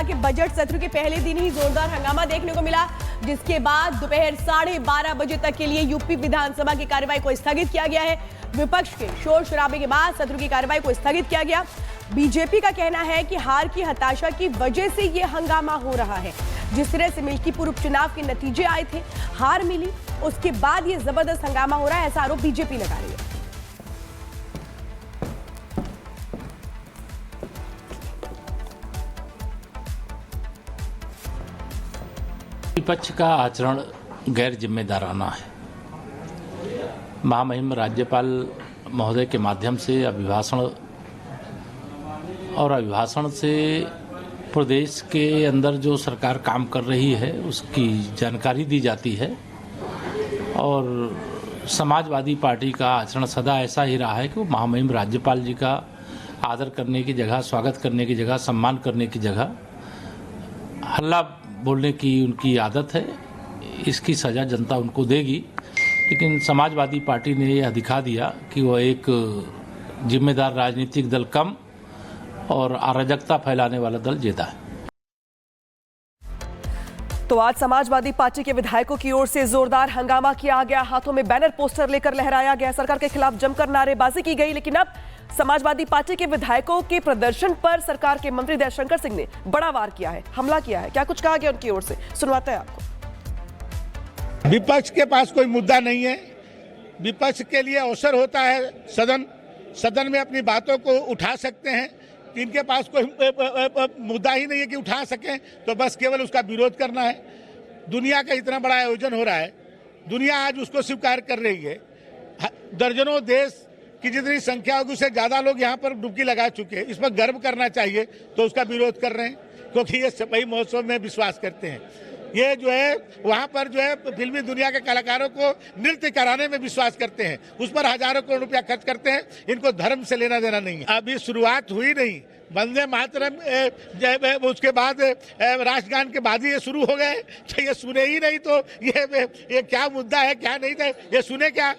विधानसभा के बजट सत्र के पहले दिन ही जोरदार हंगामा देखने को मिला, जिसके बाद दोपहर 12:30 बजे तक के लिए यूपी विधानसभा की कार्यवाही को स्थगित किया गया है। विपक्ष के शोर शराबे के बाद सत्र की कार्यवाही को स्थगित किया गया। बीजेपी का कहना है कि हार की हताशा की वजह से यह हंगामा हो रहा है। जिस तरह से मिल्कीपुर उपचुनाव के नतीजे आए थे, हार मिली, उसके बाद यह जबरदस्त हंगामा हो रहा है, ऐसा आरोप बीजेपी लगा रही है। विपक्ष का आचरण गैर जिम्मेदाराना है। महामहिम राज्यपाल महोदय के माध्यम से अभिभाषण से प्रदेश के अंदर जो सरकार काम कर रही है उसकी जानकारी दी जाती है। और समाजवादी पार्टी का आचरण सदा ऐसा ही रहा है कि वो महामहिम राज्यपाल जी का आदर करने की जगह, स्वागत करने की जगह, सम्मान करने की जगह हल्ला बोलने की उनकी आदत है। इसकी सज़ा जनता उनको देगी, लेकिन समाजवादी पार्टी ने यह दिखा दिया कि वह एक जिम्मेदार राजनीतिक दल कम और अराजकता फैलाने वाला दल ज्यादा है। तो आज समाजवादी पार्टी के विधायकों की ओर से जोरदार हंगामा किया गया, हाथों में बैनर पोस्टर लेकर लहराया गया, सरकार के खिलाफ जमकर नारेबाजी की गई। लेकिन अब समाजवादी पार्टी के विधायकों के प्रदर्शन पर सरकार के मंत्री दयाशंकर सिंह ने बड़ा वार किया है, हमला किया है। क्या कुछ कहा गया उनकी ओर से, सुनवाते हैं आपको। विपक्ष के पास कोई मुद्दा नहीं है। विपक्ष के लिए अवसर होता है सदन में अपनी बातों को उठा सकते हैं। इनके पास कोई मुद्दा ही नहीं है कि उठा सकें, तो बस केवल उसका विरोध करना है। दुनिया का इतना बड़ा आयोजन हो रहा है, दुनिया आज उसको स्वीकार कर रही है। दर्जनों देश की जितनी संख्या होगी उससे ज्यादा लोग यहाँ पर डुबकी लगा चुके हैं। इस पर गर्व करना चाहिए, तो उसका विरोध कर रहे हैं, क्योंकि ये सफाई महोत्सव में विश्वास करते हैं। ये जो है वहाँ पर जो है फिल्मी दुनिया के कलाकारों को नृत्य कराने में विश्वास करते हैं, उस पर हजारों करोड़ रुपया खर्च करते हैं। इनको धर्म से लेना देना नहीं है। अभी शुरुआत हुई नहीं, वंदे मातरम उसके बाद राष्ट्रगान के बाद ही ये शुरू हो गए। तो ये सुने ही नहीं तो ये क्या मुद्दा है क्या नहीं था, ये सुने क्या?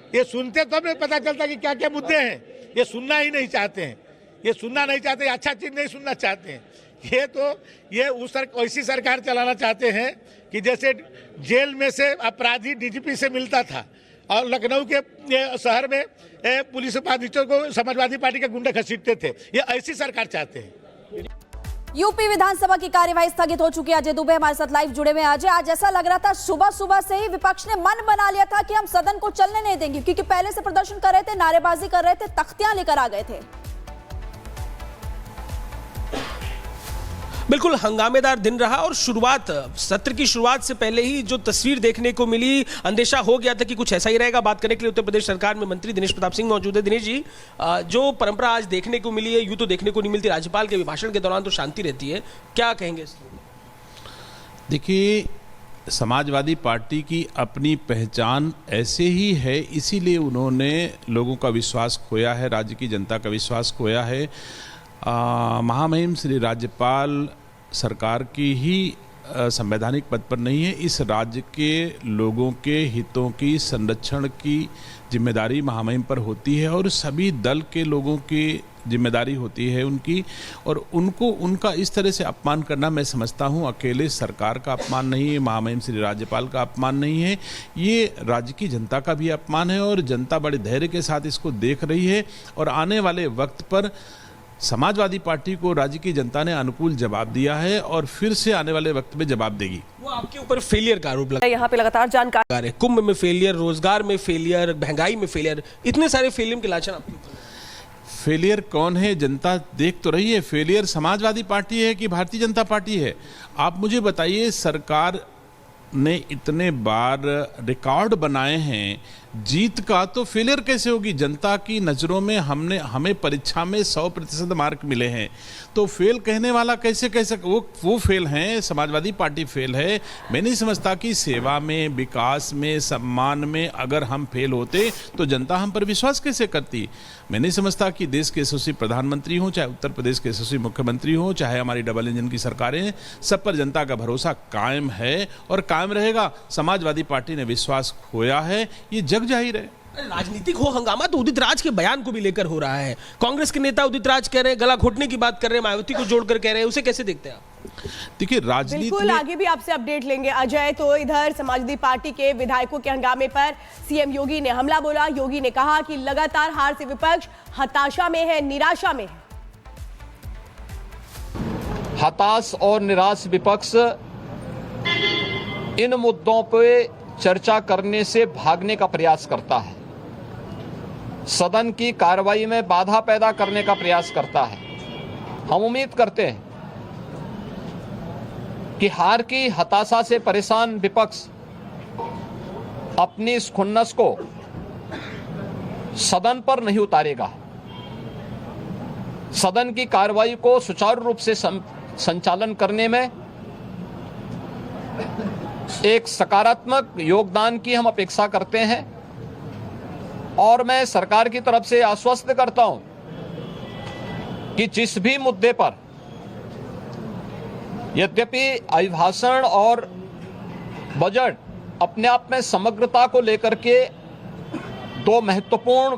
ये सुनते तो हमें पता चलता कि क्या क्या मुद्दे हैं। ये सुनना ही नहीं चाहते हैं, ये सुनना नहीं चाहते, अच्छा चीज नहीं सुनना चाहते हैं। ये वैसी सरकार चलाना चाहते हैं कि जैसे जेल में से अपराधी डीजीपी से मिलता था और लखनऊ के शहर में पुलिस उपाधीक्षक को समाजवादी पार्टी के गुंडे घसीटते थे। ये ऐसी सरकार चाहते हैं। यूपी विधानसभा की कार्यवाही स्थगित हो चुकी है। अजय दुबे हमारे साथ लाइव जुड़े हुए हैं। अजय, आज ऐसा लग रहा था सुबह सुबह से ही विपक्ष ने मन बना लिया था कि हम सदन को चलने नहीं देंगे, क्योंकि पहले से प्रदर्शन कर रहे थे, नारेबाजी कर रहे थे, तख्तियां लेकर आ गए थे। बिल्कुल हंगामेदार दिन रहा और सत्र की शुरुआत से पहले ही जो तस्वीर देखने को मिली, अंदेशा हो गया था कि कुछ ऐसा ही रहेगा। बात करने के लिए उत्तर प्रदेश सरकार में मंत्री दिनेश प्रताप सिंह मौजूद है। दिनेश जी, जो परंपरा आज देखने को मिली है, यूं तो देखने को नहीं मिलती, राज्यपाल के अभिभाषण के दौरान तो शांति रहती है, क्या कहेंगे? देखिए, समाजवादी पार्टी की अपनी पहचान ऐसे ही है, इसीलिए उन्होंने लोगों का विश्वास खोया है, राज्य की जनता का विश्वास खोया है। महामहिम श्री राज्यपाल सरकार की ही संवैधानिक पद पर नहीं है, इस राज्य के लोगों के हितों की संरक्षण की जिम्मेदारी महामहिम पर होती है और सभी दल के लोगों की जिम्मेदारी होती है उनकी। और उनको उनका इस तरह से अपमान करना मैं समझता हूँ अकेले सरकार का अपमान नहीं है, महामहिम श्री राज्यपाल का अपमान नहीं है, ये राज्य की जनता का भी अपमान है। और जनता बड़े धैर्य के साथ इसको देख रही है और आने वाले वक्त पर समाजवादी पार्टी को राज्य की जनता ने अनुकूल जवाब दिया है और फिर से आने वाले वक्त में जवाब देगी। वो आपके ऊपर फेलियर का आरोप लगा है, यहाँ पे लगातार जानकारी, कुंभ में फेलियर, रोजगार में फेलियर, महंगाई में फेलियर, इतने सारे फेलियर के लाछन आपके ऊपर। फेलियर कौन है, जनता देख तो रही है। फेलियर समाजवादी पार्टी है कि भारतीय जनता पार्टी है? आप मुझे बताइए, सरकार ने इतने बार रिकॉर्ड बनाए हैं जीत का, तो फेलियर कैसे होगी? जनता की नज़रों में हमें परीक्षा में 100% मार्क मिले हैं, तो फेल कहने वाला कैसे कह सके? वो फेल हैं, समाजवादी पार्टी फेल है। मैं नहीं समझता कि सेवा में, विकास में, सम्मान में अगर हम फेल होते तो जनता हम पर विश्वास कैसे करती? मैं नहीं समझता कि देश के यशस्वी प्रधानमंत्री हों, चाहे उत्तर प्रदेश के यशस्वी मुख्यमंत्री हों, चाहे हमारी डबल इंजन की सरकारें, सब पर जनता का भरोसा कायम है और कायम रहेगा। समाजवादी पार्टी ने विश्वास खोया है, ये जग जाहिर है। राजनीतिक हो हंगामा तो उदित राज के बयान को भी लेकर हो रहा है। कांग्रेस के नेता उदित राज कह रहे हैं, गला घोटने की बात कर रहे हैं, मायावती को जोड़कर कह रहे हैं, उसे कैसे देखते हैं आप? देखिए राजनीति बिल्कुल में आगे भी आपसे अपडेट लेंगे अजय। तो इधर समाजवादी पार्टी के विधायकों के हंगामे पर सीएम योगी ने हमला बोला। योगी ने कहा कि लगातार हार से विपक्ष हताशा में है, निराशा में है। हताश और निराश विपक्ष इन मुद्दों पे चर्चा करने से भागने का प्रयास करता है, सदन की कार्रवाई में बाधा पैदा करने का प्रयास करता है। हम उम्मीद करते हैं कि हार की हताशा से परेशान विपक्ष अपनी इस खुन्नस को सदन पर नहीं उतारेगा, सदन की कार्रवाई को सुचारू रूप से संचालन करने में एक सकारात्मक योगदान की हम अपेक्षा करते हैं। और मैं सरकार की तरफ से आश्वस्त करता हूं कि जिस भी मुद्दे पर, यद्यपि अभिभाषण और बजट अपने आप में समग्रता को लेकर के दो महत्वपूर्ण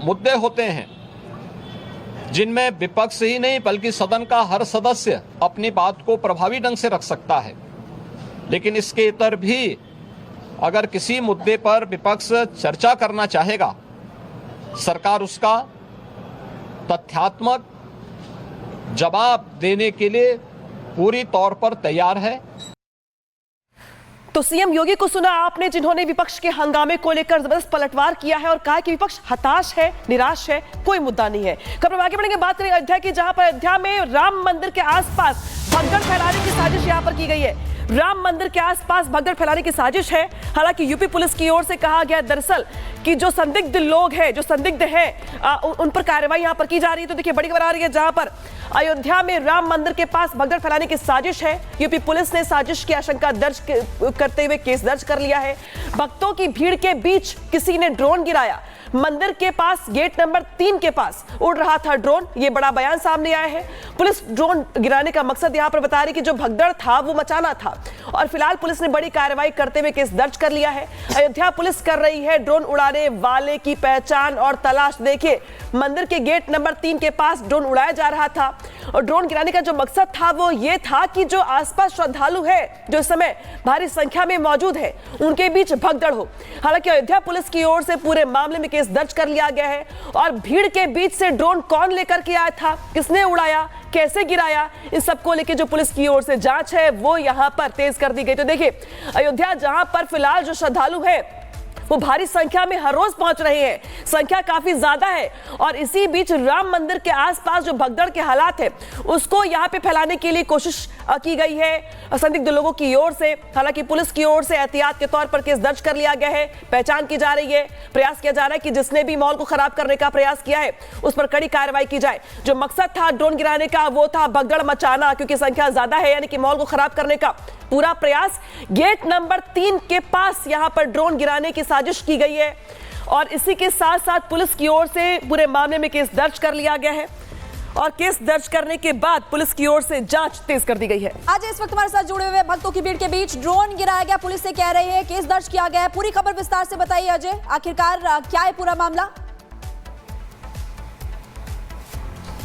मुद्दे होते हैं जिनमें विपक्ष ही नहीं बल्कि सदन का हर सदस्य अपनी बात को प्रभावी ढंग से रख सकता है, लेकिन इसके इतर भी अगर किसी मुद्दे पर विपक्ष चर्चा करना चाहेगा, सरकार उसका तथ्यात्मक जवाब देने के लिए पूरी तौर पर तैयार है। तो सीएम योगी को सुना आपने, जिन्होंने विपक्ष के हंगामे को लेकर जबरदस्त पलटवार किया है और कहा कि विपक्ष हताश है, निराश है, कोई मुद्दा नहीं है। खबर आगे बढ़ेंगे, बात करेंगे अयोध्या की, जहां पर अयोध्या में राम मंदिर के आसपास भगदड़ फैलाने की साजिश यहां पर की गई है। राम मंदिर के आसपास भगदड़ फैलाने की साजिश है। हालांकि यूपी पुलिस की ओर से कहा गया दरअसल कि जो संदिग्ध लोग हैं, जो संदिग्ध हैं, उन पर कार्रवाई यहां पर की जा रही है। तो देखिए बड़ी खबर आ रही है, जहां पर अयोध्या में राम मंदिर के पास भगदड़ फैलाने की साजिश है। यूपी पुलिस ने साजिश की आशंका दर्ज करते हुए केस दर्ज कर लिया है। भक्तों की भीड़ के बीच किसी ने ड्रोन गिराया। मंदिर के पास गेट नंबर 3 के पास उड़ रहा था ड्रोन, ये बड़ा बयान सामने आया है। पुलिस ड्रोन गिराने का मकसद यहां पर बता रही कि जो भगदड़ था वो मचाना था, और फिलहाल पुलिस ने बड़ी कार्रवाई करते हुए केस दर्ज कर लिया है। अयोध्या पुलिस कर रही है ड्रोन उड़ाने वाले की पहचान और तलाश। देखिए मंदिर के गेट नंबर 3 के पास ड्रोन उड़ाया जा रहा था, और ड्रोन गिराने का जो मकसद था वो ये था कि जो आसपास श्रद्धालु है, जो इस समय भारी संख्या में मौजूद है, उनके बीच भगदड़ हो। हालांकि अयोध्या पुलिस की ओर से पूरे मामले में दर्ज कर लिया गया है, और भीड़ के बीच से ड्रोन कौन लेकर के आया था, किसने उड़ाया, कैसे गिराया, इस सबको लेकर जो पुलिस की ओर से जांच है वो यहां पर तेज कर दी गई। तो देखिए अयोध्या जहां पर फिलहाल जो श्रद्धालु है वो भारी संख्या में हर रोज पहुंच रहे हैं, संख्या काफी ज्यादा है, और इसी बीच राम मंदिर के आसपास जो भगदड़ के हालात है उसको यहां पे फैलाने के लिए कोशिश की गई है संदिग्ध लोगों की ओर से। हालांकि पुलिस की ओर से एहतियात के तौर पर केस दर्ज कर लिया गया है, पहचान की जा रही है, प्रयास किया जा रहा है कि जिसने भी माहौल को खराब करने का प्रयास किया है उस पर कड़ी कार्रवाई की जाए। जो मकसद था ड्रोन गिराने का वो था भगदड़ मचाना, क्योंकि संख्या ज्यादा है, यानी कि माहौल को खराब करने का पूरा प्रयास। गेट नंबर 3 के पास यहां पर ड्रोन गिराने की साजिश की गई है, और इसी के साथ साथ पुलिस की ओर से पूरे मामले में केस दर्ज कर लिया गया है, और केस दर्ज करने के बाद पुलिस की ओर से जांच तेज कर दी गई है। आज इस वक्त हमारे साथ जुड़े हुए भक्तों की भीड़ के बीच ड्रोन गिराया गया, पुलिस से कह रही है केस दर्ज किया गया है। पूरी खबर विस्तार से बताइए अजय, आखिरकार क्या है पूरा मामला?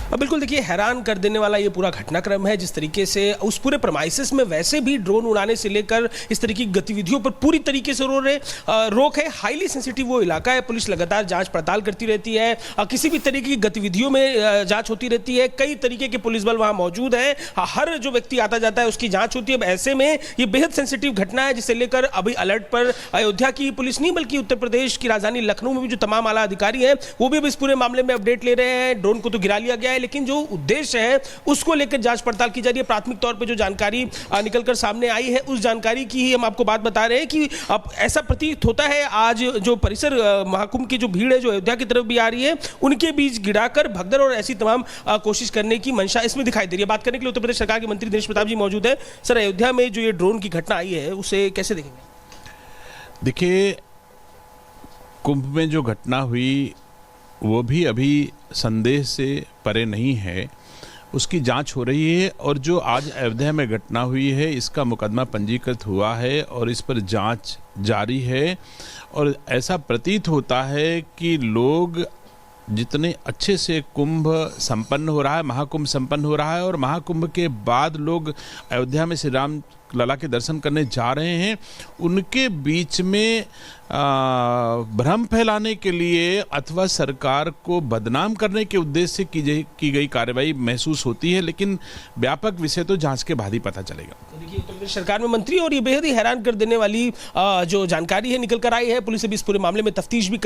बिल्कुल, देखिए हैरान कर देने वाला ये पूरा घटनाक्रम है, जिस तरीके से उस पूरे प्रमाइसिस में वैसे भी ड्रोन उड़ाने से लेकर इस तरह की गतिविधियों पर पूरी तरीके से रोक है। हाईली सेंसिटिव वो इलाका है, पुलिस लगातार जांच पड़ताल करती रहती है, किसी भी तरीके की गतिविधियों में जांच होती रहती है, कई तरीके के पुलिस बल वहां मौजूद है, हर जो व्यक्ति आता जाता है उसकी जांच होती है। अब ऐसे में ये बेहद सेंसिटिव घटना है, जिसे लेकर अभी अलर्ट पर अयोध्या की पुलिस नहीं बल्कि उत्तर प्रदेश की राजधानी लखनऊ में भी जो तमाम आला अधिकारी हैं वो भी अब इस पूरे मामले में अपडेट ले रहे हैं। ड्रोन को तो गिरा लिया गया है, लेकिन जो उद्देश्य है उसको लेकर जांच पड़ताल की जा रही है। प्राथमिक तौर पे जो जानकारी निकलकर सामने आई है उस जानकारी की ही हम आपको बात बता रहे हैं कि अब ऐसा प्रतीत होता है आज जो परिसर महाकुंभ की जो भीड़ है जो अयोध्या की तरफ भी आ रही है, उनके बीच गिराकर भगदड़ और ऐसी तमाम कोशिश करने की मंशा इसमें दिखाई दे रही है। बात करने के लिए उत्तर प्रदेश सरकार के मंत्री दिनेश प्रताप जी मौजूद है। सर, अयोध्या में जो ये ड्रोन की घटना आई है उसे कैसे देखेंगे? देखिए, कुंभ में जो घटना हुई वो भी अभी संदेह से परे नहीं है, उसकी जांच हो रही है, और जो आज अयोध्या में घटना हुई है इसका मुकदमा पंजीकृत हुआ है और इस पर जांच जारी है। और ऐसा प्रतीत होता है कि लोग जितने अच्छे से कुंभ संपन्न हो रहा है, महाकुंभ संपन्न हो रहा है, और महाकुंभ के बाद लोग अयोध्या में श्री राम लला के दर्शन करने जा रहे हैं, उनके बीच में भ्रम फैलाने के लिए अथवा सरकार को बदनाम करने के उद्देश्य से की गई कार्रवाई महसूस होती है। लेकिन व्यापक विषय तो जांच के बाद ही पता चलेगा। देखिए, उत्तर प्रदेश सरकार में मंत्री और ये बेहद ही हैरान कर देने वाली जो जानकारी है निकल कर आई है। पुलिस अभी इस पूरे मामले में तफ्तीश भी करी